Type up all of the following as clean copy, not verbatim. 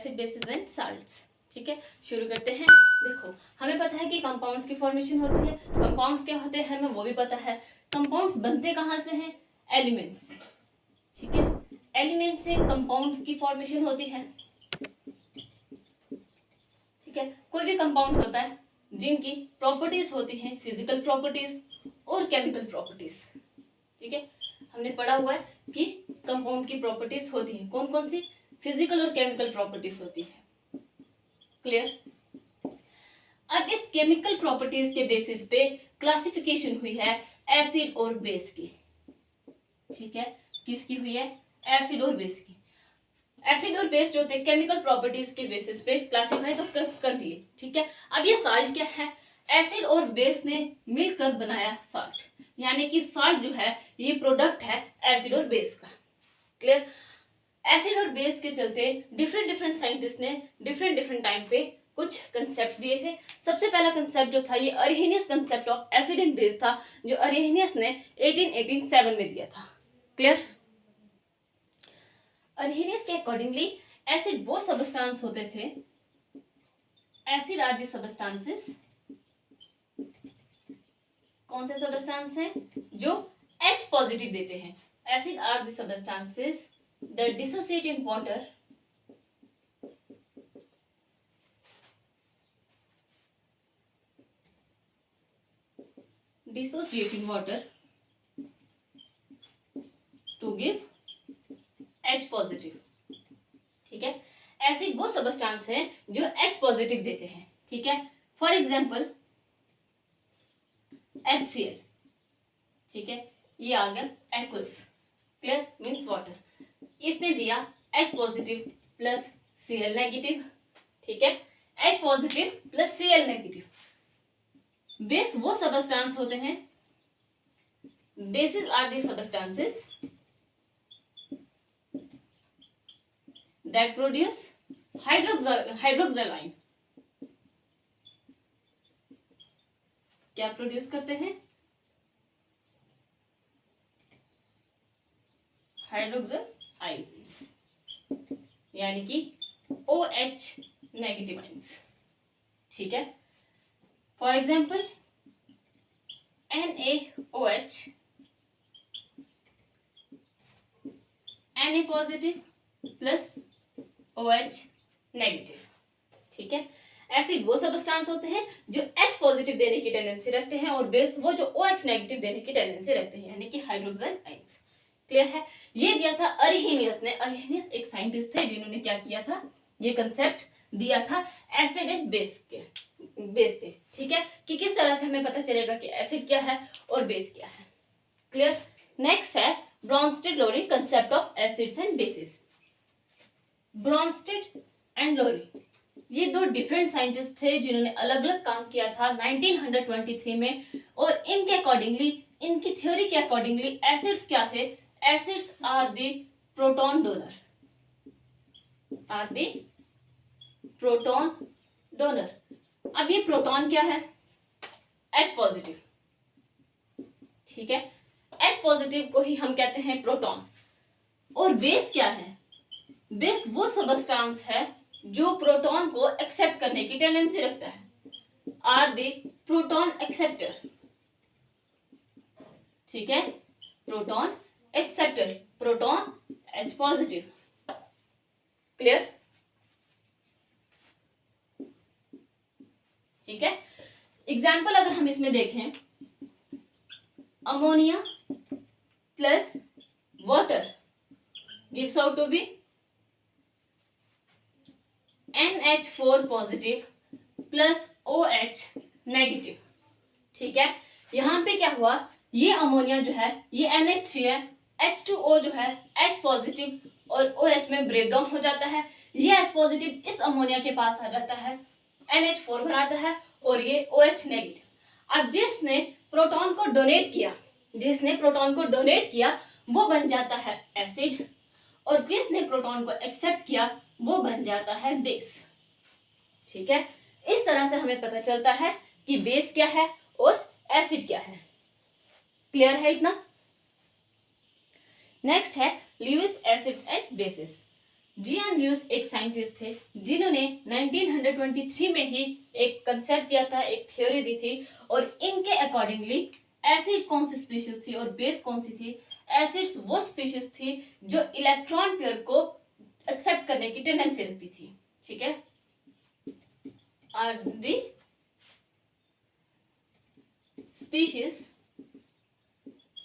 Acid basis and salts. ठीक है, शुरू करते हैं। देखो, हमें पता है कि कंपाउंड्स की फॉर्मेशन होती है। कंपाउंड्स क्या होते हैं हमें वो भी पता है। कंपाउंड्स बनते कहाँ से हैं? एलिमेंट से। ठीक है, एलिमेंट से कंपाउंड की फॉर्मेशन होती है। ठीक है, कोई भी कंपाउंड होता है जिनकी प्रॉपर्टीज होती हैं, फिजिकल प्रॉपर्टीज और केमिकल प्रॉपर्टीज। ठीक है, हमने पढ़ा हुआ है कि कंपाउंड की प्रॉपर्टीज होती हैं, कौन कौन सी? फिजिकल और केमिकल प्रॉपर्टीज होती है। क्लियर? अब इस केमिकल प्रॉपर्टीज के बेसिस पे क्लासिफिकेशन हुई है एसिड और बेस की। ठीक है, किसकी हुई है? एसिड और बेस की। एसिड और बेस जो थे केमिकल प्रॉपर्टीज के बेसिस पे क्लासिफाई तो कर दिए। ठीक है, अब ये साल्ट क्या है? एसिड और बेस ने मिलकर बनाया साल्ट, यानी कि साल्ट जो है ये प्रोडक्ट है एसिड और बेस का। क्लियर? एसिड और बेस के चलते डिफरेंट साइंटिस्ट ने डिफरेंट टाइम पे कुछ कंसेप्ट दिए थे। सबसे पहला कंसेप्ट जो था ये Arrhenius concept of acid and base था, जो अरहेनियस ने 1887 में दिया था। क्लियर? अरहेनियस के अकॉर्डिंगली एसिड वो सबस्टांस होते थे, एसिड आर दी सबस्टांसेस, कौन से सबस्टांस हैं? जो H पॉजिटिव देते हैं। Acid are the substances that dissociate in water to give H positive. ठीक है, एसिड वो सबस्टांस है जो H पॉजिटिव देते हैं। ठीक है, फॉर एग्जाम्पल HCl। ठीक है, ये आ गया एक्वस। क्लियर? Means water. इसने दिया H positive plus Cl negative. ठीक है, H positive plus Cl negative. Base वो सबस्टांस होते हैं, bases are the substances that produce hydroxyl ion। क्या प्रोड्यूस करते हैं? हाइड्रोक्सल आयंस, यानी कि OH नेगेटिव आयंस। ठीक है, for example NaOH, Na positive plus OH negative. ठीक है, एसिड वो सबस्टांस होते हैं जो H पॉजिटिव देने की टेंडेंसी रखते हैं, और बेस वो जो OH नेगेटिव देने की टेंडेंसी रखते हैं, यानी कि हाइड्रोक्साइल आयंस। क्लियर है? ये दिया था अरहेनियस ने। अरहेनियस एक साइंटिस्ट थे जिन्होंने क्या किया था? ये कंसेप्ट दिया था एसिड एंड बेस पे। ठीक है, कि किस तरह से हमें पता चलेगा कि एसिड क्या है और बेस क्या है। क्लियर? नेक्स्ट है Bronsted Lowry concept of acids and bases. Bronsted and Lowry ये दो डिफरेंट साइंटिस्ट थे जिन्होंने अलग अलग काम किया था 1923 में, और इनके अकॉर्डिंगली, इनकी थ्योरी के अकॉर्डिंगली एसिड्स क्या थे? Acids are the proton donor, proton donor. अब ये प्रोटॉन क्या है? H positive. ठीक है, H पॉजिटिव को ही हम कहते हैं प्रोटॉन। और बेस क्या है? बेस वो सबस्टांस है जो प्रोटॉन को एक्सेप्ट करने की टेंडेंसी रखता है, आर दी प्रोटॉन एक्सेप्टर। ठीक है, proton acceptor, proton H positive. Clear? ठीक है, एग्जाम्पल अगर हम इसमें देखें, ammonia plus water gives out to be NH4 positive plus OH negative. ठीक है, यहां पे क्या हुआ? ये अमोनिया जो है ये NH3 है, H2O जो है H पॉजिटिव और OH में ब्रेक डाउन हो जाता है। ये H पॉजिटिव इस अमोनिया के पास आ जाता है, NH4 बनाता है, और ये OH नेगेटिव। अब जिसने प्रोटॉन को डोनेट किया वो बन जाता है एसिड, और जिसने प्रोटॉन को एक्सेप्ट किया वो बन जाता है बेस। ठीक है, इस तरह से हमें पता चलता है कि बेस क्या है और एसिड क्या है। क्लियर है इतना? नेक्स्ट है ल्यूइस एसिड्स एंड बेसिस। जियान ल्यूइस एक साइंटिस्ट थे जिन्होंने 1923 में ही एक कंसेप्ट दिया था, एक थ्योरी दी थी, और इनके अकॉर्डिंगली एसिड कौन सी स्पीशीज थी और बेस कौन सी थी। एसिड्स वो स्पीशीज थी जो इलेक्ट्रॉन पेयर को एक्सेप्ट करने की टेंडेंसी रखती थी। ठीक है, are the species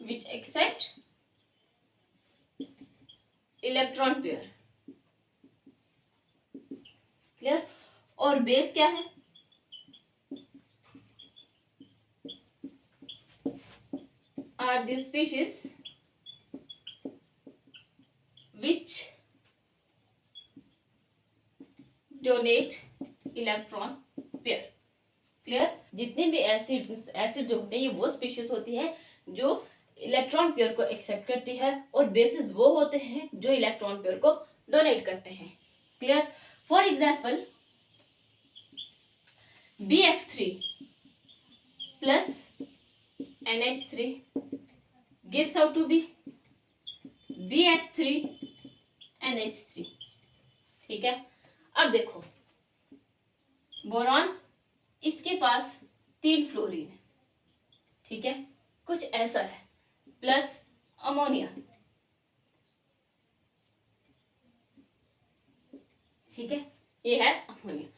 which accept electron pair. Clear. और बेस क्या है? Are the species which donate electron pair. Clear. जितने भी एसिड जो होते हैं ये वो स्पीशीज होती है जो इलेक्ट्रॉन पेयर को एक्सेप्ट करती है, और बेसिस वो होते हैं जो इलेक्ट्रॉन पेयर को डोनेट करते हैं। Clear. For example BF3 plus NH3 gives out to be BF3 NH3। ठीक है, अब देखो बोरॉन, इसके पास 3 फ्लोरीन है। ठीक है, कुछ ऐसा है, प्लस अमोनिया। ठीक है, ये है अमोनिया।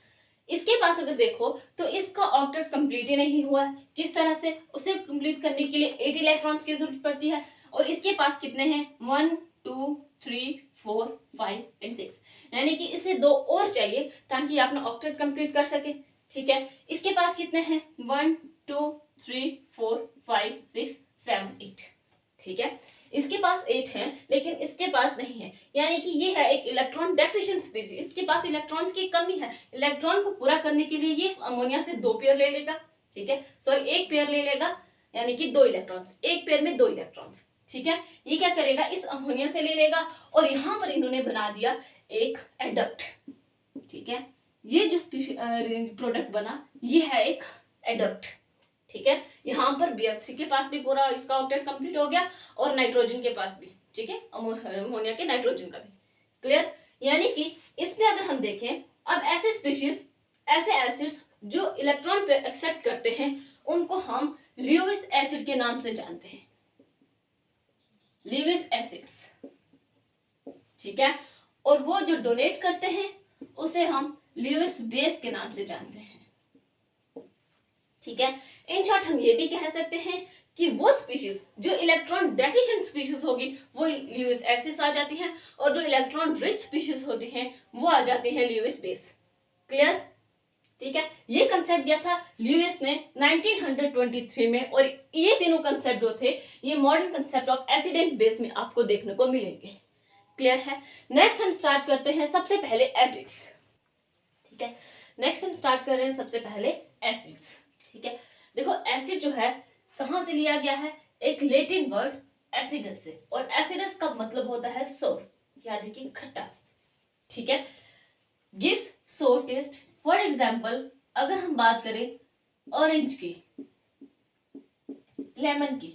इसके पास अगर देखो तो इसका ऑक्टेट कंप्लीट ही नहीं हुआ है। किस तरह से? उसे कंप्लीट करने के लिए 8 इलेक्ट्रॉन्स की जरूरत पड़ती है, और इसके पास कितने हैं? 1 2 3 4 5 एंड 6, यानी कि इसे 2 और चाहिए ताकि अपना ऑक्टेट कंप्लीट कर सके। ठीक है, इसके पास कितने हैं? 1 2 3 4 5 6 7 8। ठीक है, इसके पास 8 है लेकिन इसके पास नहीं है, यानी कि ये है एक इलेक्ट्रॉन डेफिशिएंट स्पीशीज। इसके पास इलेक्ट्रॉन्स की कमी है। इलेक्ट्रॉन को पूरा करने के लिए ये अमोनिया से 2 पेयर ले लेगा। ठीक है, सॉरी 1 पेयर ले लेगा, यानी कि 2 इलेक्ट्रॉन्स, एक पेयर में 2 इलेक्ट्रॉन्स। ठीक है, ये क्या करेगा? इस अमोनिया से ले लेगा, और यहां पर इन्होंने बना दिया एक एडक्ट। ठीक है, ये जो प्रोडक्ट बना ये है एक एडक्ट। ठीक है, यहाँ पर BF3 के पास भी पूरा इसका ऑक्टेट कंप्लीट हो गया, और नाइट्रोजन के पास भी। ठीक है, अमोनिया के नाइट्रोजन का भी। क्लियर। यानी कि इसमें अगर हम देखें, अब ऐसे स्पीशीज, ऐसे एसिड्स जो इलेक्ट्रॉन पे एक्सेप्ट करते हैं उनको हम ल्यूइस एसिड के नाम से जानते हैं, ल्यूइस एसिड्स। ठीक है, और वो जो डोनेट करते हैं उसे हम ल्यूइस बेस के नाम से जानते हैं। ठीक है, इन शॉर्ट हम ये भी कह सकते हैं कि वो स्पीशीज जो इलेक्ट्रॉन डेफिशिएंट स्पीशीज होगी वो ल्यूइस एसिड्स आ जाती हैं, और जो इलेक्ट्रॉन रिच स्पीशीज होती हैं वो आ जाती हैं ल्यूइस बेस। क्लियर। ठीक है, ये कंसेप्ट दिया था ल्यूइस ने 1923 में, और ये तीनों कंसेप्ट जो थे ये modern concept of acid and base में आपको देखने को मिलेंगे। क्लियर है। नेक्स्ट हम स्टार्ट करते हैं सबसे पहले एसिड्स। ठीक है, नेक्स्ट हम स्टार्ट कर रहे हैं सबसे पहले एसिड्स। ठीक है, देखो एसिड जो है कहां से लिया गया है? एक लैटिन वर्ड एसिडस से, और एसिडस का मतलब होता है सोर, यानी कि खट्टा। ठीक है, गिव्स सोर टेस्ट। फॉर एग्जाम्पल अगर हम बात करें ऑरेंज की, लेमन की,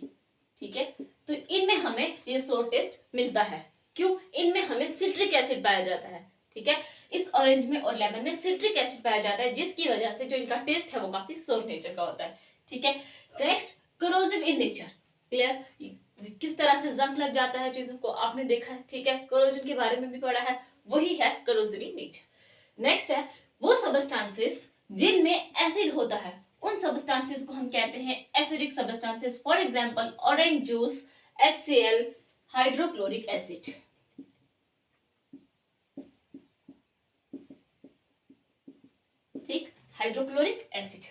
ठीक है, तो इनमें हमें ये सोर टेस्ट मिलता है। क्यों? इनमें हमें सिट्रिक एसिड पाया जाता है। ठीक है, इस ऑरेंज में और लेमन में सिट्रिक एसिड पाया जाता है, जिसकी वजह से जो इनका टेस्ट है वो काफी सोर नेचर का होता है। ठीक है, next corrosive in nature. Clear. किस तरह से जंग लग जाता है चीजों को आपने देखा है। ठीक है, करोजन के बारे में भी पढ़ा है, वही है करोसिव इन नेचर। नेक्स्ट है वो सबस्टांसेस जिनमें एसिड होता है, उन सबस्टांसेस को हम कहते हैं acidic substances. For example orange juice, HCl, hydrochloric acid. ठीक, हाइड्रोक्लोरिक एसिड।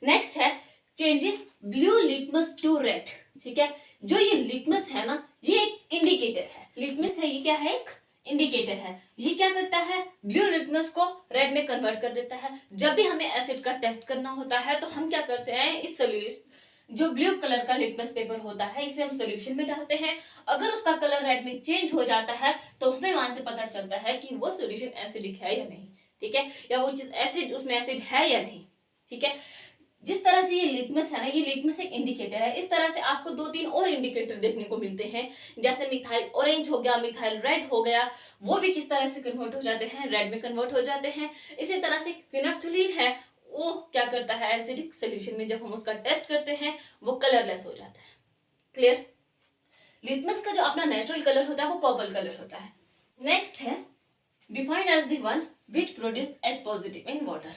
नेक्स्ट है changes blue litmus to red. ठीक है, जो ये लिटमस है ना ये एक इंडिकेटर है। लिटमस है ये क्या है? एक इंडिकेटर है। ये क्या करता है? ब्लू लिटमस को रेड में कन्वर्ट कर देता है। जब भी हमें एसिड का टेस्ट करना होता है तो हम क्या करते हैं, इस सोल्यूशन जो ब्लू कलर का लिटमस पेपर होता है इसे हम सोल्यूशन में डालते हैं। अगर उसका कलर रेड में चेंज हो जाता है तो हमें वहां से पता चलता है कि वो सोल्यूशन एसिडिक है या नहीं। ठीक है, या वो चीज एसिड, उसमें एसिड है या नहीं। ठीक है, जिस तरह से ये लिटमस है ना, ये लिटमस एक इंडिकेटर है। इस तरह से आपको 2-3 और इंडिकेटर देखने को मिलते हैं, जैसे मिथाइल ऑरेंज हो गया, मिथाइल रेड हो गया, वो भी किस तरह से कन्वर्ट हो जाते हैं, रेड में कन्वर्ट हो जाते हैं। इसी तरह से फिनाफ्थलीन है, वो क्या करता है, एसिडिक सोल्यूशन में जब हम उसका टेस्ट करते हैं वो कलरलेस हो जाता है। क्लियर? लिटमस का जो अपना नेचुरल कलर होता है वो पर्पल कलर होता है। नेक्स्ट है defined as the one which produce H positive in water.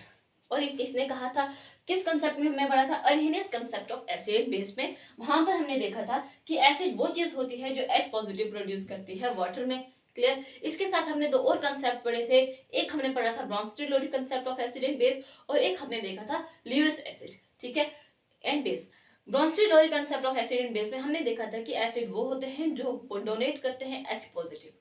और इसने कहा था, किस कंसेप्ट में हमने पढ़ा था, Arrhenius concept of acid and base में। वहां पर हमने देखा था कि एसिड वो चीज होती है जो H पॉजिटिव प्रोड्यूस करती है वाटर में। क्लियर? इसके साथ हमने 2 और कंसेप्ट पढ़े थे। एक हमने पढ़ा था Bronsted Lowry concept of acid and base, और एक हमने देखा था ल्यूइस एसिड, ठीक है, and base. Bronsted Lowry concept of acid and base में हमने देखा था कि एसिड वो होते हैं जो डोनेट करते हैं H पॉजिटिव,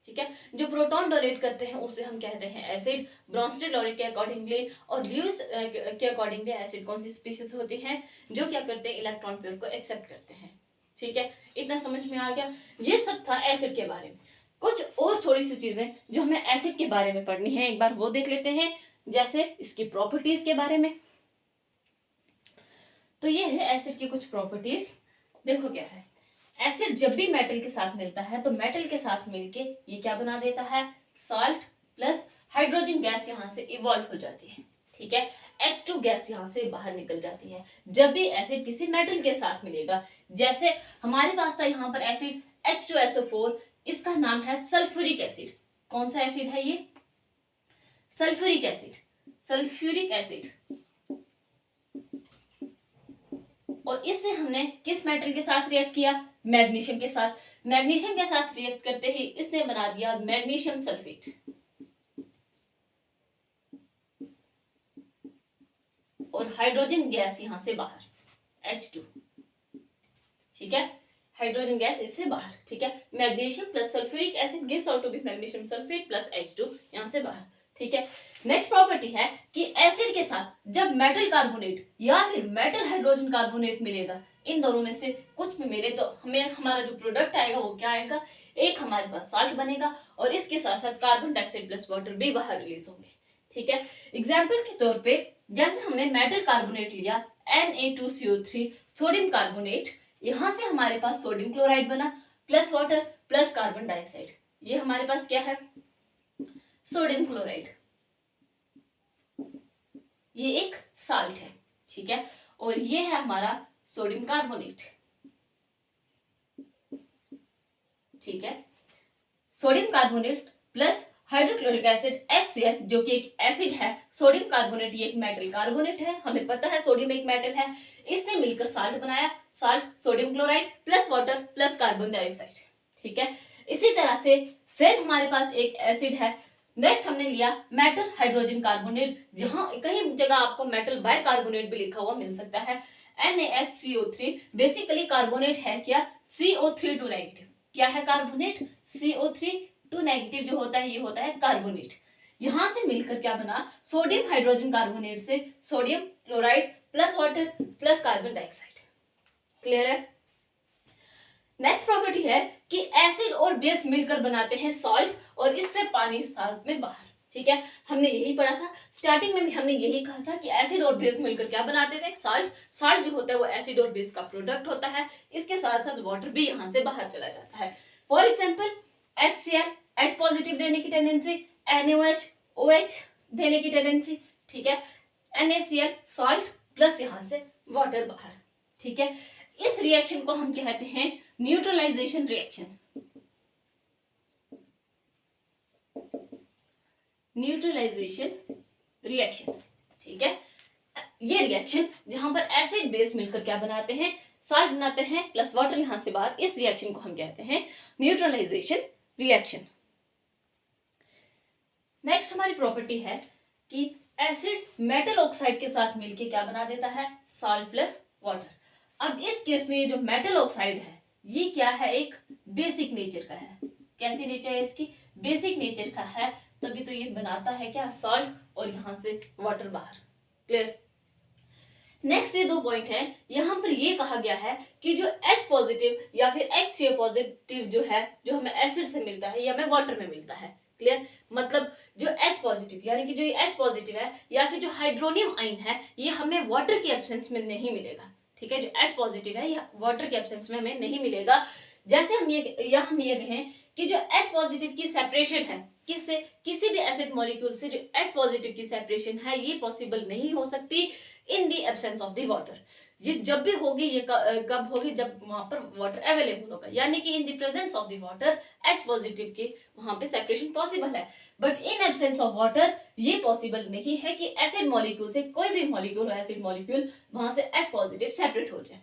ठीक है, जो प्रोटॉन डोनेट करते हैं उसे हम कहते हैं एसिड ब्रॉन्स्टेड-लोरी के अकॉर्डिंगली। और ल्यूइस के अकॉर्डिंगली एसिड कौन सी स्पीशीज होती हैं, जो क्या करते हैं, इलेक्ट्रॉन पेयर को एक्सेप्ट करते हैं। ठीक है, इतना समझ में आ गया। ये सब था एसिड के बारे में। कुछ और थोड़ी सी चीजें जो हमें एसिड के बारे में पढ़नी है, एक बार वो देख लेते हैं, जैसे इसकी प्रॉपर्टीज के बारे में। तो ये है एसिड की कुछ प्रॉपर्टीज। देखो क्या है, एसिड जब भी मेटल के साथ मिलता है तो मेटल के साथ मिलके ये क्या बना देता है, साल्ट प्लस हाइड्रोजन गैस यहाँ से इवॉल्व हो जाती है, ठीक है, H2 गैस यहाँ से बाहर निकल जाती है जब भी एसिड किसी मेटल के साथ मिलेगा। जैसे हमारे पास था यहाँ पर एसिड H2SO4, इसका नाम है सल्फ्यूरिक एसिड। कौन सा एसिड है ये, सल्फ्यूरिक एसिड, सल्फ्यूरिक एसिड। और इससे हमने किस मेटल के साथ रिएक्ट किया, मैग्नीशियम के साथ। मैग्नीशियम के साथ रिएक्ट करते ही इसने बना दिया मैग्नीशियम सल्फेट, और हाइड्रोजन गैस यहां से बाहर H2, ठीक है, हाइड्रोजन गैस इससे बाहर, ठीक है, magnesium plus sulphuric acid gives out to be magnesium sulphate plus H2 यहां से बाहर, ठीक है। नेक्स्ट प्रॉपर्टी है कि एसिड के साथ जब मेटल कार्बोनेट या फिर मेटल हाइड्रोजन कार्बोनेट मिलेगा, इन दोनों में से कुछ भी मिले तो हमें हमारा जो प्रोडक्ट आएगा वो क्या आएगा, एक हमारे पास साल्ट बनेगा और इसके साथ साथ कार्बन डाइऑक्साइड प्लस वाटर भी बाहर रिलीज होंगे, ठीक है। एग्जाम्पल के तौर पे जैसे हमने मेटल कार्बोनेट लिया Na2CO3 सोडियम कार्बोनेट, यहां से हमारे पास सोडियम क्लोराइड बना plus water plus carbon dioxide, ये हमारे पास क्या है, सोडियम क्लोराइड, ये एक साल्ट है, ठीक है, और ये है हमारा सोडियम कार्बोनेट, ठीक है, sodium carbonate plus hydrochloric acid HCl जो कि एक एसिड है, सोडियम कार्बोनेट ये एक मेटल कार्बोनेट है, हमें पता है सोडियम एक मेटल है, इसने मिलकर साल्ट बनाया, salt sodium chloride plus water plus carbon dioxide, ठीक है। इसी तरह से सेम हमारे पास एक एसिड है। नेक्स्ट हमने लिया मेटल हाइड्रोजन कार्बोनेट, जहां कहीं जगह आपको मेटल बाय कार्बोनेट भी लिखा हुआ मिल सकता है, NaHCO3 बेसिकली कार्बोनेट है क्या, CO3 टू नेगेटिव, क्या है कार्बोनेट, CO3 टू नेगेटिव जो होता है ये होता है कार्बोनेट। यहां से मिलकर क्या बना, सोडियम हाइड्रोजन कार्बोनेट से sodium chloride plus water plus carbon dioxide. Clear है। नेक्स्ट प्रॉपर्टी है कि एसिड और बेस मिलकर बनाते हैं सॉल्ट और इससे पानी साथ में बाहर, ठीक है, हमने यही पढ़ा था स्टार्टिंग में भी, हमने यही कहा था कि एसिड और बेस मिलकर क्या बनाते थे, साल्ट। साल्ट जो होता है वो एसिड और बेस का प्रोडक्ट होता है, इसके साथ साथ वाटर भी यहां से बाहर चला जाता है। For example HCl H positive देने की टेंडेंसी, NaOH OH देने की टेंडेंसी, ठीक है, NaCl सॉल्ट प्लस यहां से वाटर बाहर, ठीक है। इस रिएक्शन को हम कहते हैं न्यूट्रलाइजेशन रिएक्शन, न्यूट्रलाइजेशन रिएक्शन, ठीक है। ये रिएक्शन जहां पर एसिड बेस मिलकर क्या बनाते हैं, साल्ट बनाते हैं प्लस वाटर यहां से बाहर, इस रिएक्शन को हम कहते हैं न्यूट्रलाइजेशन रिएक्शन। नेक्स्ट हमारी प्रॉपर्टी है कि एसिड मेटल ऑक्साइड के साथ मिलकर क्या बना देता है, साल्ट प्लस वाटर। अब इस केस में ये जो मेटल ऑक्साइड है ये क्या है, एक बेसिक नेचर का है। कैसी नेचर है इसकी, बेसिक नेचर का है, तभी तो ये बनाता है क्या, सॉल्ट और यहां से वाटर बाहर। क्लियर। नेक्स्ट ये 2 पॉइंट है, यहां पर ये कहा गया है कि जो H पॉजिटिव या फिर H3O पॉजिटिव जो है, जो हमें एसिड से मिलता है या हमें वाटर में मिलता है, क्लियर, मतलब जो H पॉजिटिव यानी कि जो ये H पॉजिटिव है या फिर जो हाइड्रोनियम आइन है ये हमें वाटर के एब्सेंस में नहीं मिलेगा। ठीक है, जो H पॉजिटिव है ये वाटर के एब्सेंस में हमें नहीं मिलेगा। जैसे हम ये कहें कि जो H पॉजिटिव की सेपरेशन है किससे, किसी भी एसिड मॉलिक्यूल से जो H पॉजिटिव की सेपरेशन है ये पॉसिबल नहीं हो सकती in the absence of the water. ये जब भी होगी ये कब होगी, जब वहां पर वाटर अवेलेबल होगा, यानी कि in the presence of the water H positive की वहां पे सेपरेशन पॉसिबल है। But in absence of water ये पॉसिबल नहीं है कि एसिड मॉलिक्यूल से कोई भी मॉलिक्यूल हो, एसिड मॉलिक्यूल वहां से H पॉजिटिव सेपरेट हो जाए।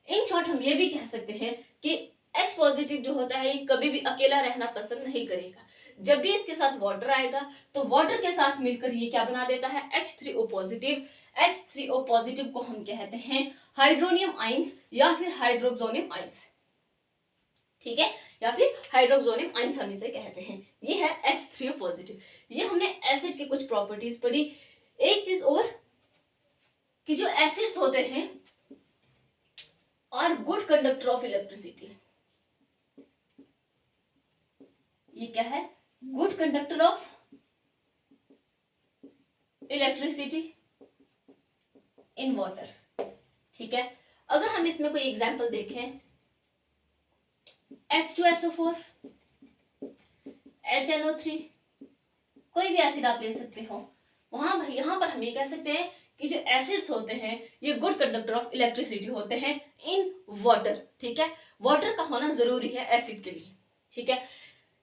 इन शॉर्ट हम ये भी कह सकते हैं कि H पॉजिटिव जो होता है ये कभी भी अकेला रहना पसंद नहीं करेगा। जब भी इसके साथ वाटर आएगा तो वाटर के साथ मिलकर ये क्या बना देता है, H3O पॉजिटिव। H3O पॉजिटिव को हम कहते हैं हाइड्रोनियम आइंस या फिर हाइड्रोक्सोनियम आइंस। ठीक है, या फिर हाइड्रोक्सोनियम आइंस हम इसे कहते हैं। ये है H3O पॉजिटिव। ये हमने एसिड की कुछ प्रॉपर्टीज पढ़ी। एक चीज और कि जो एसिड्स होते हैं are good conductor of electricity. ये क्या है, good conductor of electricity in water. ठीक है, अगर हम इसमें कोई एग्जांपल देखें, H2SO4, HNO3, कोई भी एसिड आप ले सकते हो, यहाँ पर हम ये कह सकते हैं कि जो एसिड्स होते हैं ये गुड कंडक्टर ऑफ इलेक्ट्रिसिटी होते हैं इन वाटर। ठीक है, वाटर का होना जरूरी है एसिड के लिए। ठीक है,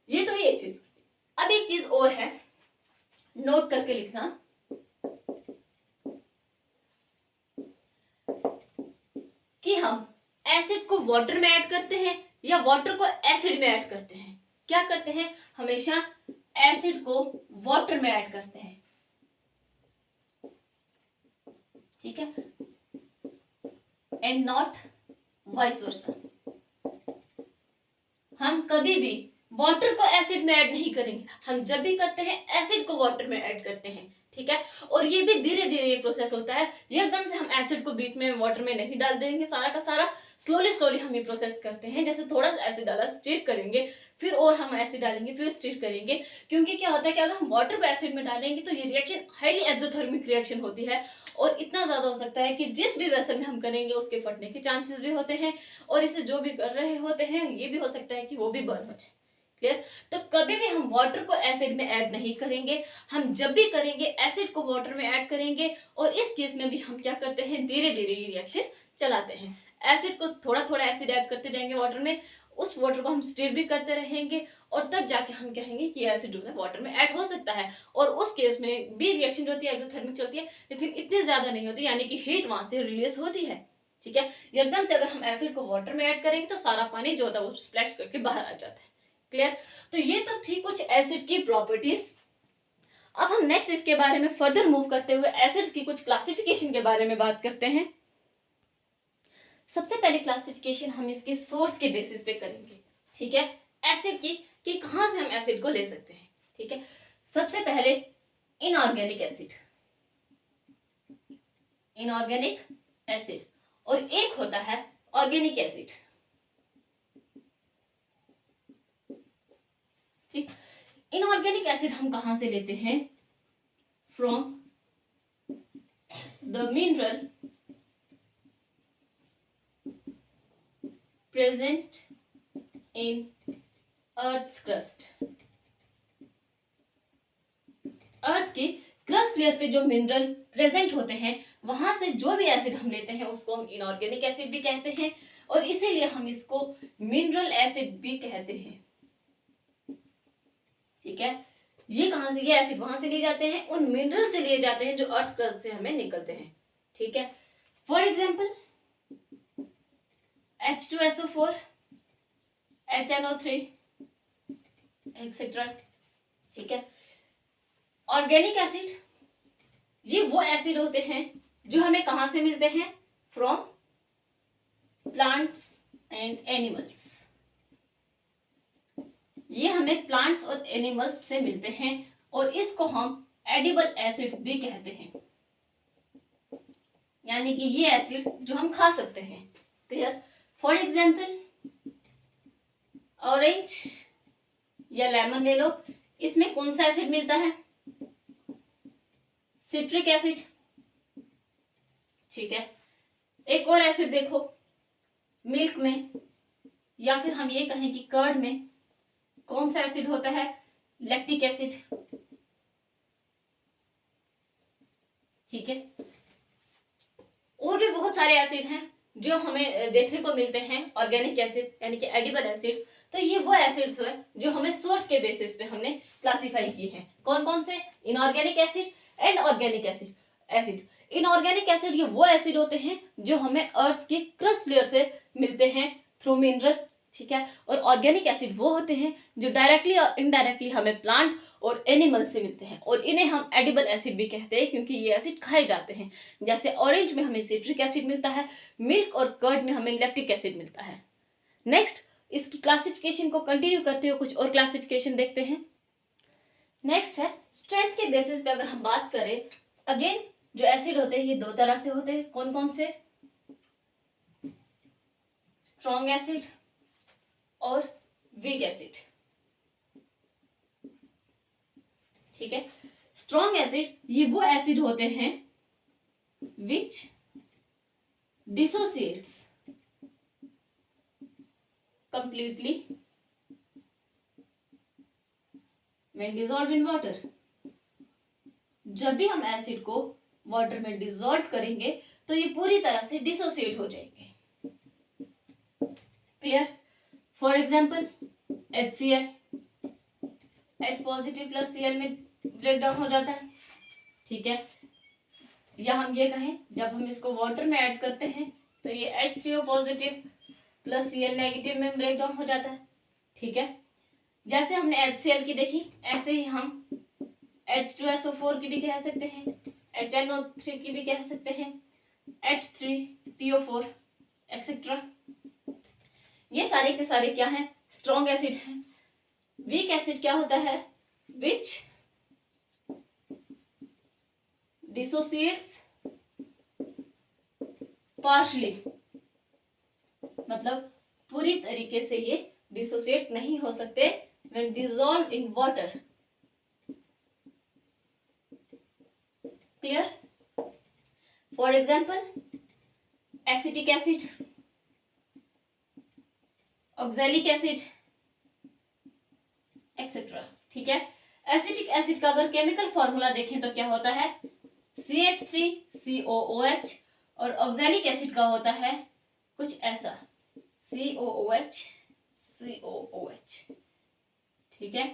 ये तो एक चीज। अब एक चीज और है, नोट करके लिखना, कि हम एसिड को वाटर में ऐड करते हैं या वाटर को एसिड में ऐड करते हैं। क्या करते हैं, हमेशा एसिड को वाटर में ऐड करते हैं। ठीक है, एंड नॉट वाइस वर्सा। हम कभी भी वाटर को एसिड में ऐड नहीं करेंगे, हम जब भी करते हैं एसिड को वाटर में ऐड करते हैं। ठीक है, और ये भी धीरे धीरे ये प्रोसेस होता है, एकदम से हम एसिड को बीच में वाटर में नहीं डाल देंगे सारा का सारा, स्लोली हम ये प्रोसेस करते हैं। जैसे थोड़ा सा एसिड डाला, स्टिर करेंगे, फिर और हम एसिड डालेंगे, फिर स्टिर करेंगे। क्योंकि क्या होता है कि अगर हम वाटर को एसिड में डालेंगे तो ये रिएक्शन हाईली एक्सोथर्मिक रिएक्शन होती है और इतना ज्यादा हो सकता है कि जिस भी वेसल में हम करेंगे उसके फटने के चांसेस भी होते हैं, और इसे जो भी कर रहे होते हैं ये भी हो सकता है कि वो भी बर्न हो जाए। क्लियर, तो कभी भी हम वाटर को एसिड में ऐड नहीं करेंगे, हम जब भी करेंगे एसिड को वाटर में ऐड करेंगे। और इस केस में भी हम क्या करते हैं, धीरे धीरे ये रिएक्शन चलाते हैं। एसिड को थोड़ा थोड़ा एसिड ऐड करते जाएंगे वाटर में, उस वाटर को हम स्टिर भी करते रहेंगे और तब जाके हम कहेंगे कि एसिड जो है वाटर में ऐड हो सकता है। और उस केस में भी रिएक्शन जो होती है एक्सोथर्मिक चलती है, लेकिन इतनी ज्यादा नहीं होती, यानी कि हीट वहां से रिलीज होती है। ठीक है, एकदम से अगर हम एसिड को वाटर में ऐड करेंगे तो सारा पानी जो होता है वो स्प्लैश करके बाहर आ जाता है। क्लियर, तो ये तो थी कुछ एसिड की प्रॉपर्टीज। अब हम नेक्स्ट इसके बारे में फर्दर मूव करते हुए एसिड्स की कुछ क्लासिफिकेशन के बारे में बात करते हैं। सबसे पहले क्लासिफिकेशन हम इसके सोर्स के बेसिस पे करेंगे। ठीक है, एसिड की कि कहां से हम एसिड को ले सकते हैं। ठीक है, सबसे पहले इनऑर्गेनिक एसिड, इनऑर्गेनिक एसिड, और एक होता है ऑर्गेनिक एसिड। ठीक, इनऑर्गेनिक एसिड हम कहां से लेते हैं, from the mineral present in earth crust. Earth की क्रस्ट लेयर पे जो मिनरल प्रेजेंट होते हैं वहां से जो भी एसिड हम लेते हैं उसको हम इनऑर्गेनिक एसिड भी कहते हैं, और इसीलिए हम इसको मिनरल एसिड भी कहते हैं। ठीक है, ये कहां से, ये एसिड वहां से लिए जाते हैं, उन मिनरल से लिए जाते हैं जो अर्थ क्रस्ट से हमें निकलते हैं। ठीक है, for example H2SO4, HNO3 etcetera. ठीक है, ऑर्गेनिक एसिड ये वो एसिड होते हैं जो हमें कहां से मिलते हैं, फ्रॉम प्लांट्स एंड एनिमल्स। ये हमें प्लांट्स और एनिमल्स से मिलते हैं और इसको हम एडिबल एसिड भी कहते हैं, यानी कि ये एसिड जो हम खा सकते हैं। क्लियर, फॉर एग्जाम्पल ऑरेंज या लेमन ले लो, इसमें कौन सा एसिड मिलता है? Citric acid. ठीक है, एक और एसिड देखो, मिल्क में या फिर हम ये कहें कि कर्ड में कौन सा एसिड होता है? Lactic acid. ठीक है, और भी बहुत सारे एसिड हैं जो हमें देखने को मिलते हैं, ऑर्गेनिक एसिड यानी कि एडिबल एसिड्स। तो ये वो एसिड्स है जो हमें सोर्स के बेसिस पे हमने क्लासिफाई किए हैं। कौन कौन से? Inorganic acid and organic acid. Inorganic acid ये वो एसिड होते हैं जो हमें अर्थ की क्रस्ट लेयर से मिलते हैं थ्रू मिनरल। ठीक है, और ऑर्गेनिक एसिड वो होते हैं जो डायरेक्टली और इनडायरेक्टली हमें प्लांट और एनिमल से मिलते हैं, और इन्हें हम एडिबल एसिड भी कहते हैं क्योंकि ये एसिड खाए जाते हैं। जैसे ऑरेंज में हमें सिट्रिक एसिड मिलता है, मिल्क और कर्ड में हमें लैक्टिक एसिड मिलता है। नेक्स्ट, इसकी क्लासिफिकेशन को कंटिन्यू करते हुए कुछ और क्लासिफिकेशन देखते हैं। नेक्स्ट है स्ट्रेंथ के बेसिस पे अगर हम बात करें, अगेन जो एसिड होते हैं ये दो तरह से होते हैं। कौन कौन से? स्ट्रॉन्ग एसिड और वीक एसिड। ठीक है, स्ट्रॉन्ग एसिड ये वो एसिड होते हैं which dissociates completely when dissolved in water। जब भी हम एसिड को वाटर में डिसॉल्व करेंगे तो ये पूरी तरह से डिसोसिएट हो जाएंगे। Clear? For example HCl, H positive plus Cl में ब्रेक डाउन हो जाता है। ठीक है, या हम ये कहें जब हम इसको वाटर में ऐड करते हैं तो ये H3O positive plus Cl negative में ब्रेक डाउन हो जाता है। ठीक है, जैसे हमने HCl की देखी ऐसे ही हम H2SO4 की भी कह सकते हैं, HNO3 की भी कह सकते हैं, H3PO4 एक्सेट्रा। ये सारे के सारे क्या हैं? स्ट्रॉन्ग एसिड हैं। वीक एसिड क्या होता है? विच डिसोसिएट्स पार्शली, मतलब पूरी तरीके से ये डिसोसिएट नहीं हो सकते when dissolved in water। clear? for example acetic acid, oxalic acid etcetera. ठीक है, एसिटिक एसिड का अगर केमिकल फॉर्मूला देखें तो क्या होता है? CH3COOH, और ऑक्सैलिक एसिड का होता है कुछ ऐसा COOH COOH। ठीक है,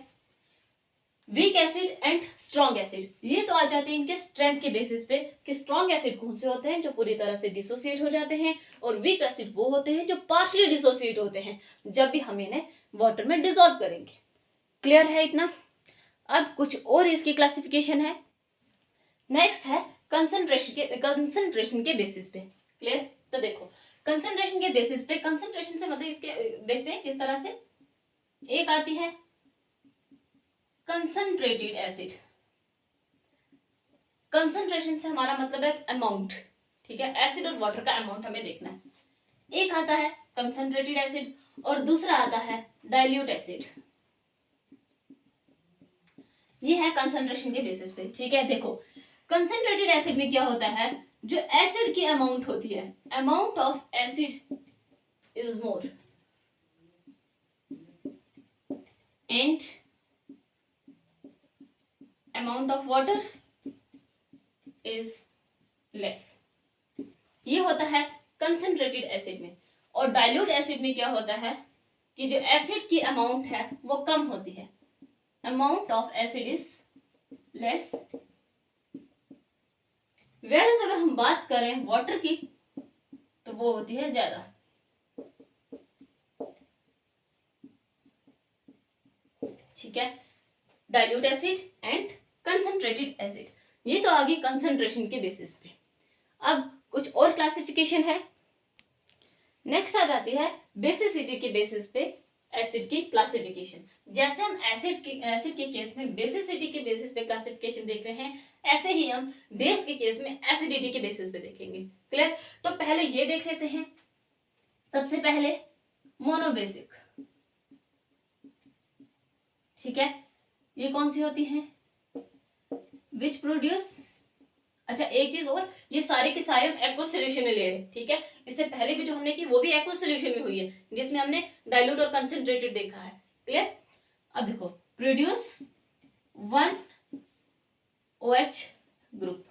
weak acid and strong acid ये तो आ जाते हैं इनके स्ट्रेंथ के बेसिस पे कि स्ट्रॉन्ग एसिड कौन से होते हैं जो पूरी तरह से डिसोसिएट हो जाते हैं, और वीक एसिड वो होते हैं जो पार्शियली डिसोसिएट होते हैं जब भी हम इन्हें वाटर में डिसॉल्व करेंगे। क्लियर है इतना? अब कुछ और इसकी क्लासिफिकेशन है। नेक्स्ट है कंसंट्रेशन के बेसिस पे। क्लियर? तो देखो कंसंट्रेशन के बेसिस पे, कंसंट्रेशन से मतलब इसके देखते हैं किस तरह से। एक आती है कंसंट्रेटेड एसिड। कंसंट्रेशन से हमारा मतलब है अमाउंट। ठीक है, एसिड और वाटर का अमाउंट हमें देखना है। एक आता है कंसंट्रेटेड एसिड और दूसरा आता है डाइल्यूट एसिड। ये है कंसंट्रेशन के बेसिस पे। ठीक है, देखो कंसंट्रेटेड एसिड में क्या होता है, जो एसिड की अमाउंट होती है, amount of acid is more and amount of water is less. ये होता है कंसंट्रेटेड एसिड में। और डाइल्यूट एसिड में क्या होता है कि जो एसिड की अमाउंट है वो कम होती है, amount of acid is less. Whereas अगर हम बात करें वाटर की तो वो होती है ज्यादा। ठीक है, dilute acid and concentrated acid, ये तो आगे कंसंट्रेशन के बेसिस पे। अब कुछ और क्लासिफिकेशन है। नेक्स्ट आ जाती है बेसिसिटी के बेसिस पे एसिड की क्लासिफिकेशन। जैसे हम एसिड के केस में बेसिसिटी के बेसिस पे क्लासिफिकेशन देख रहे हैं, ऐसे ही हम बेस के केस में एसिडिटी के बेसिस पे देखेंगे। क्लियर? तो पहले ये देख लेते हैं। सबसे पहले मोनोबेसिक। ठीक है, ये कौन सी होती हैं, विच प्रोड्यूस, अच्छा एक चीज और, ये सारे के सारे हम एक्वस सॉल्यूशन में ले रहे हैं, ठीक है। इससे पहले भी जो हमने की वो भी एक्वस सॉल्यूशन में हुई है, जिसमें हमने डाइल्यूट और कंसंट्रेटेड देखा है, क्लियर। अब देखो, प्रोड्यूस 1 OH ग्रुप,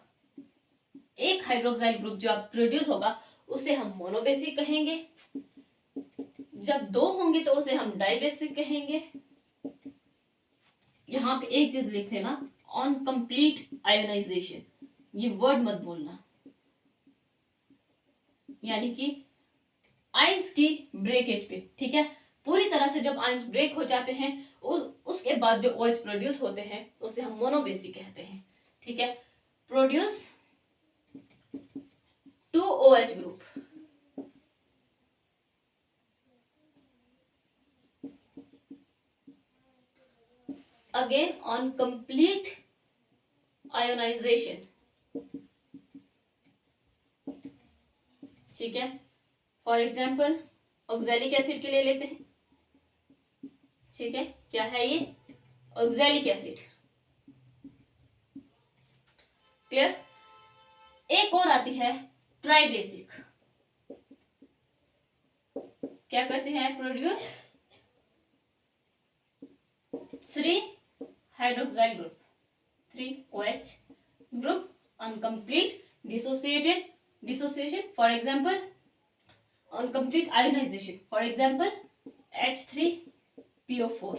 एक हाइड्रोक्साइल ग्रुप जो आप प्रोड्यूस होगा उसे हम मोनोबेसिक कहेंगे, जब 2 होंगे तो उसे हम डाइबेसिक कहेंगे। यहाँ पे एक चीज लिख लेना, ऑन कंप्लीट आयोनाइजेशन, ये वर्ड मत बोलना, यानी कि आयंस की ब्रेकेज पे, ठीक है। पूरी तरह से जब आयंस ब्रेक हो जाते हैं उसके बाद जो OH प्रोड्यूस होते हैं उसे हम मोनोबेसिक कहते हैं, ठीक है। Produce 2 OH group, again on complete ionisation, ठीक है। फॉर एग्जाम्पल ऑक्सैलिक एसिड के लिए लेते हैं, ठीक है। क्या है ये, ऑक्सैलिक एसिड, क्लियर। एक और आती है ट्राइबेसिक, क्या करते हैं, produce 3 hydroxyl group, 3 OH group on complete dissociation, for example on complete ionization, for example H3PO4,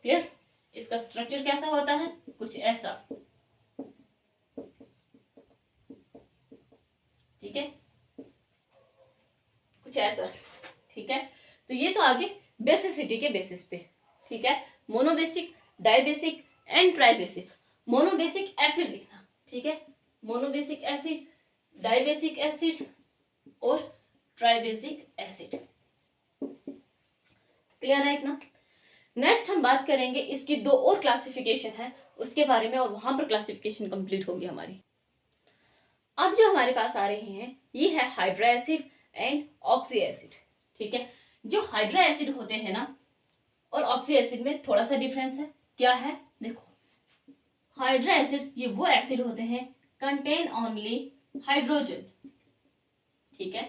clear. इसका स्ट्रक्चर कैसा होता है, कुछ ऐसा, ठीक है, कुछ ऐसा, ठीक है। तो ये तो आगे बेसिसिटी के बेसिस पे, ठीक है। Monobasic, dibasic and tribasic. Monobasic acid लिखना, ठीक है, मोनोबेसिक एसिड, डाइबेसिक एसिड और ट्राइबेसिक एसिड, क्लियर है इतना। नेक्स्ट हम बात करेंगे, इसकी 2 और क्लासिफिकेशन है उसके बारे में, और वहां पर क्लासिफिकेशन कंप्लीट होगी हमारी। अब जो हमारे पास आ रहे हैं ये है hydra acid and oxy acid, ठीक है। जो हाइड्रा एसिड होते हैं ना और ऑक्सी एसिड में थोड़ा सा डिफरेंस है, क्या है, देखो, हाइड्रा एसिड ये वो एसिड होते हैं कंटेन ओनली हाइड्रोजन, ठीक है,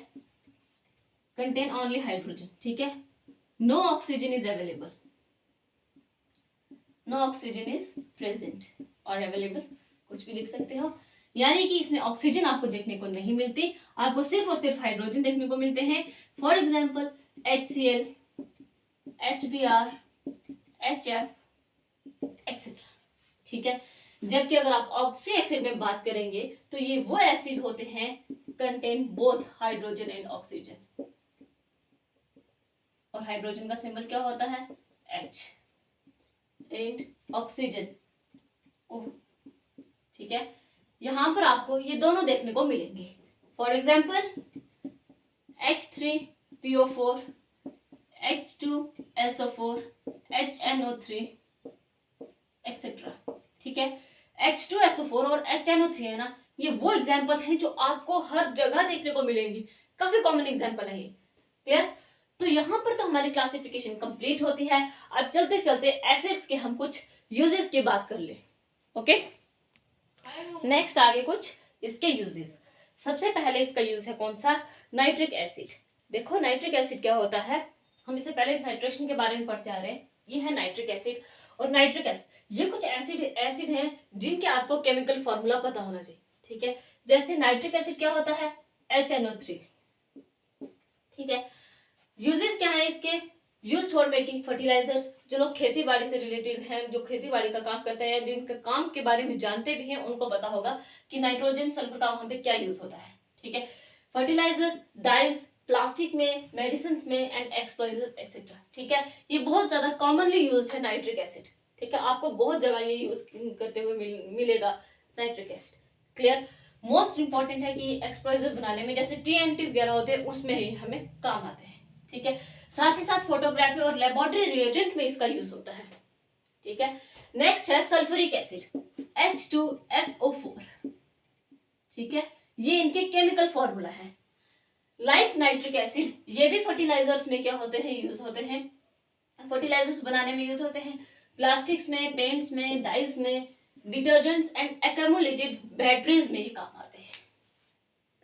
कंटेन ओनली हाइड्रोजन, ठीक है। No oxygen is available, no oxygen is present और अवेलेबल, कुछ भी लिख सकते हो, यानी कि इसमें ऑक्सीजन आपको देखने को नहीं मिलती, आपको सिर्फ और सिर्फ हाइड्रोजन देखने को मिलते हैं। For example HCl, HBr, HF etcetera, ठीक है। जबकि अगर आप ऑक्सी एसिड में बात करेंगे तो ये वो एसिड होते हैं contain both hydrogen and oxygen, और हाइड्रोजन का सिंबल क्या होता है, H, एंड ऑक्सीजन O, ठीक है। यहां पर आपको ये दोनों देखने को मिलेंगे। For example H3PO4, H2SO4, HNO3 etcetera, ठीक है। H2SO4 और HNO3 है ना, ये वो एग्जाम्पल हैं जो आपको हर जगह देखने को मिलेंगी, काफी कॉमन एग्जाम्पल है ये, क्लियर। तो यहाँ पर तो हमारी क्लासिफिकेशन कंप्लीट होती है। अब चलते चलते एसिड्स के हम कुछ यूजेस की बात कर ले, ओके। नेक्स्ट आगे कुछ इसके यूजेस। सबसे पहले इसका यूज है कौन सा, नाइट्रिक एसिड। देखो नाइट्रिक एसिड क्या होता है, हम इससे पहले नाइट्रेशन के बारे में पढ़ते आ रहे हैं। ये है नाइट्रिक एसिड, और नाइट्रिक एसिड ये कुछ एसिड हैं जिनके आपको केमिकल फॉर्मूला पता होना चाहिए, ठीक है। जैसे नाइट्रिक एसिड क्या होता है, HNO3, ठीक है। यूजेस क्या है इसके, यूज्ड फॉर मेकिंग फर्टिलाइजर्स। जो लोग खेती बाड़ी से रिलेटेड हैं, जो खेती बाड़ी का काम करते हैं, जिनके काम के बारे में जानते भी हैं, उनको पता होगा कि नाइट्रोजन सल्फर का वहां पे क्या यूज होता है, ठीक है। फर्टिलाइजर्स, डाइज, प्लास्टिक में, मेडिसिन में एंड एक्सप्लोजिव एक्सेट्रा, ठीक है। ये बहुत ज्यादा कॉमनली यूज है नाइट्रिक एसिड, ठीक है। आपको बहुत जगह ये यूज करते हुए मिलेगा nitric acid, clear. Most important है कि एक्सप्लोजिव बनाने में, जैसे TNT वगैरह होते हैं उसमें ही हमें काम आते हैं, ठीक है। साथ ही साथ फोटोग्राफी और लेबोरेटरी रिएजेंट में इसका यूज होता है, ठीक है। नेक्स्ट है सल्फ्यूरिक एसिड, H2SO4, ठीक है। ये इनके केमिकल फॉर्मूला है। लाइक नाइट्रिक एसिड ये भी फर्टिलाइजर्स में क्या होते हैं, यूज होते हैं, फर्टिलाइजर्स बनाने में यूज होते हैं। प्लास्टिक्स में, पेंट्स में, डाइस में, डिटर्जेंट्स एंड एक्यूमुलेटेड बैटरीज में ये काम आते हैं।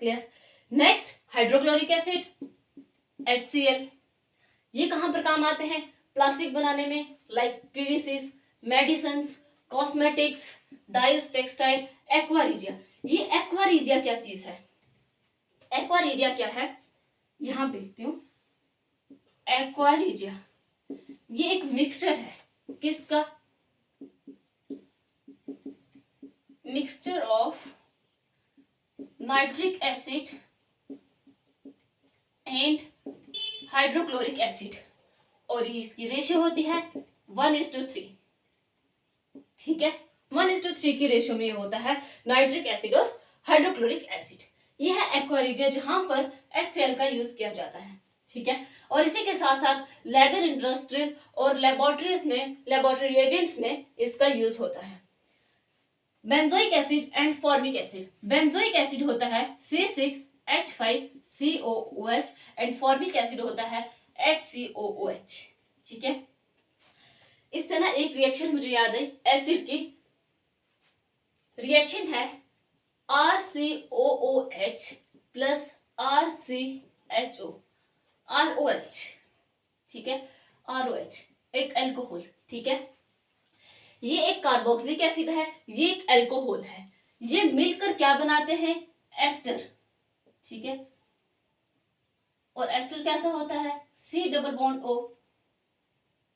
Clear. Next hydrochloric acid HCl, ये कहां पर काम आते हैं? प्लास्टिक बनाने में, like PVC, medicine, cosmetics, dice, textile, aqua regia. ये एक्वारिजिया क्या चीज है? एक्वारिजिया क्या है? यहां पे लिखती हूँ, एक्वारिजिया ये एक मिक्सचर है। किसका? Mixture of nitric acid and hydrochloric acid, और ये इसकी रेशियो होती है 1:3। ठीक है, 1:3 की रेशियो में ये होता है नाइट्रिक एसिड और हाइड्रोक्लोरिक एसिड। यह है एक्वारिजिया जहां पर HCl का यूज किया जाता है। ठीक है, और इसी के साथ साथ लेदर इंडस्ट्रीज और लेबोरेटरीज में, लेबोरेटरी एजेंट्स में इसका यूज होता है। Benzoic acid and formic acid. Benzoic acid होता है C6H5COOH एंड फॉर्मिक एसिड होता है HCOOH। ठीक है, इससे ना एक रिएक्शन मुझे याद आई एसिड की, रिएक्शन है RCOOH प्लस RCHO, ROH। ठीक है, ROH एक एल्कोहल। ठीक है, ये एक कार्बोक्सिलिक एसिड है, ये एक एल्कोहल है। ये मिलकर क्या बनाते हैं? एस्टर। ठीक है, और एस्टर कैसा होता है? C+O,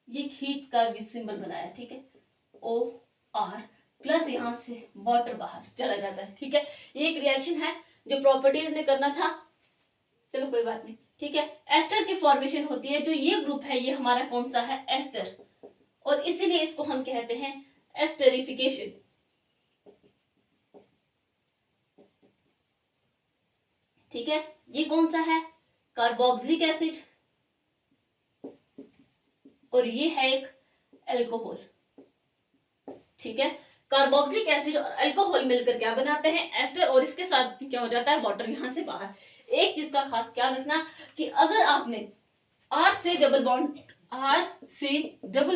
ये हीट का भी सिंबल बनाया। ठीक है, OR प्लस यहां से वाटर बाहर चला जाता है। ठीक है, ये एक रिएक्शन है जो प्रॉपर्टीज में करना था, चलो कोई बात नहीं। ठीक है, एस्टर की फॉर्मेशन होती है। जो ये ग्रुप है ये हमारा कौन सा है? एस्टर, और इसीलिए इसको हम कहते हैं एस्टरिफिकेशन। ठीक है, ये कौन सा है? कार्बोक्सिलिक एसिड, और ये है एक एल्कोहल। ठीक है, कार्बोक्सिलिक एसिड और अल्कोहल मिलकर क्या बनाते हैं? एस्टर, और इसके साथ क्या हो जाता है? वाटर यहां से बाहर। एक चीज का खास ख्याल रखना कि अगर आपने R से डबल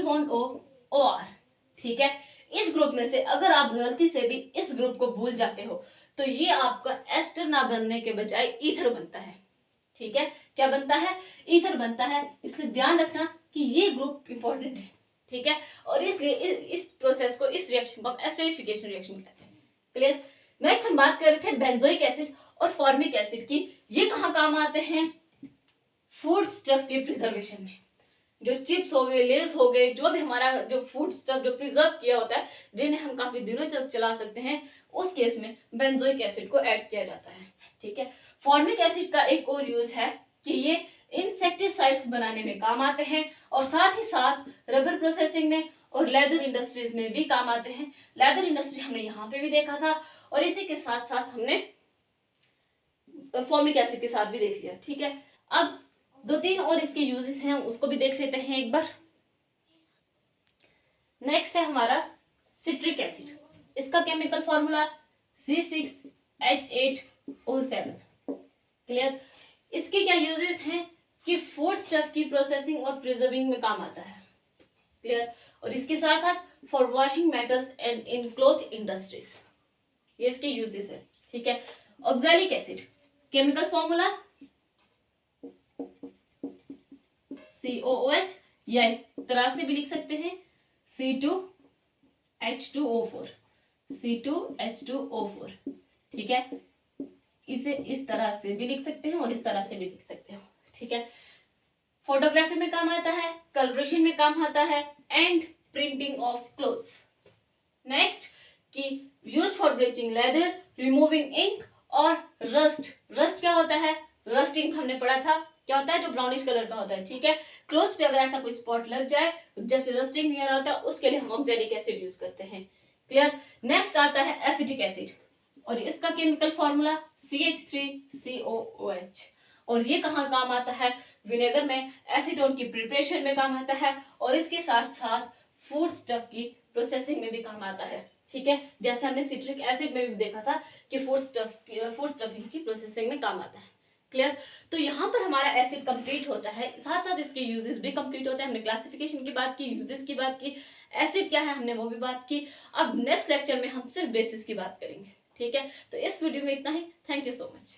बॉन्ड O OR, ठीक है, इस ग्रुप में से अगर आप गलती से भी इस ग्रुप को भूल जाते हो तो ये आपका एस्टर ना बनने के बजाय ईथर बनता है। ठीक है, क्या बनता है? ईथर बनता है। इसलिए ध्यान रखना कि ये ग्रुप इंपॉर्टेंट है। ठीक है, और इसलिए इस प्रोसेस को, इस रिएक्शन को हम एस्टरिफिकेशन रिएक्शन कहते हैं। क्लियर। नेक्स्ट हम बात कर रहे थे बेंजोइक एसिड और फॉर्मिक एसिड की। ये कहाँ काम आते हैं? फूड स्टफ के प्रिजर्वेशन में। जो चिप्स हो गए, लेस हो गए, जो भी हमारा जो फूड स्टफ जो प्रिजर्व किया होता है, जिन्हें हम काफी दिनों तक चला सकते हैं, उस केस में बेंजोइक एसिड को ऐड किया जाता है। ठीक है, फॉर्मिक एसिड का एक और यूज है कि ये इंसेक्टिसाइड्स बनाने में काम आते हैं, और साथ ही साथ रबर प्रोसेसिंग में और लेदर इंडस्ट्रीज में भी काम आते हैं। लेदर इंडस्ट्री हमने यहाँ पे भी देखा था, और इसी के साथ साथ हमने फॉर्मिक एसिड के साथ भी देख लिया। ठीक है, अब 2-3 और इसके यूजेस हैं, उसको भी देख लेते हैं एक बार। नेक्स्ट है हमारा सिट्रिक एसिड। इसका केमिकल फॉर्मूला C6H8O7। क्लियर। इसके क्या यूजेस हैं कि फूड स्टफ की प्रोसेसिंग और प्रिजर्विंग में काम आता है। क्लियर, और इसके साथ साथ for washing metals and in cloth industries, ये इसके यूजेस है। ठीक है, oxalic acid chemical formula COOH, या इस तरह से भी लिख सकते हैं C2H2O4, C2H2O4। ठीक है, इसे इस तरह से भी लिख सकते हैं और इस तरह से भी लिख सकते हो। ठीक है, फोटोग्राफी में काम आता है, कलरेशन में काम आता है, and printing of clothes. Next की use for bleaching leather, removing ink और रस्ट। रस्ट क्या होता है? रस्ट इंक हमने पढ़ा था, क्या होता है? जो ब्राउनिश कलर का होता है। ठीक है, क्लोथ्स पे अगर ऐसा कोई स्पॉट लग जाए जैसे रस्टिंग नहीं होता है, उसके लिए हम ऑक्सैलिक एसिड यूज करते हैं। क्लियर। नेक्स्ट आता है एसिटिक एसिड, और इसका केमिकल फॉर्मूला CH3COOH, और ये कहाँ काम आता है? विनेगर में, एसीटोन की प्रिपरेशन में काम आता है, और इसके साथ साथ फूड स्टफ की प्रोसेसिंग में भी काम आता है। ठीक है, जैसे हमने सिट्रिक एसिड में भी देखा था कि फूड स्टफिंग की प्रोसेसिंग में काम आता है। क्लियर। तो यहाँ पर हमारा एसिड कंप्लीट होता है, साथ साथ इसके यूजेस भी कंप्लीट होते हैं। हमने क्लासिफिकेशन की बात की, यूजेस की बात की, एसिड क्या है हमने वो भी बात की। अब नेक्स्ट लेक्चर में हम सिर्फ बेसिस की बात करेंगे, ठीक है। तो इस वीडियो में इतना ही। Thank you so much.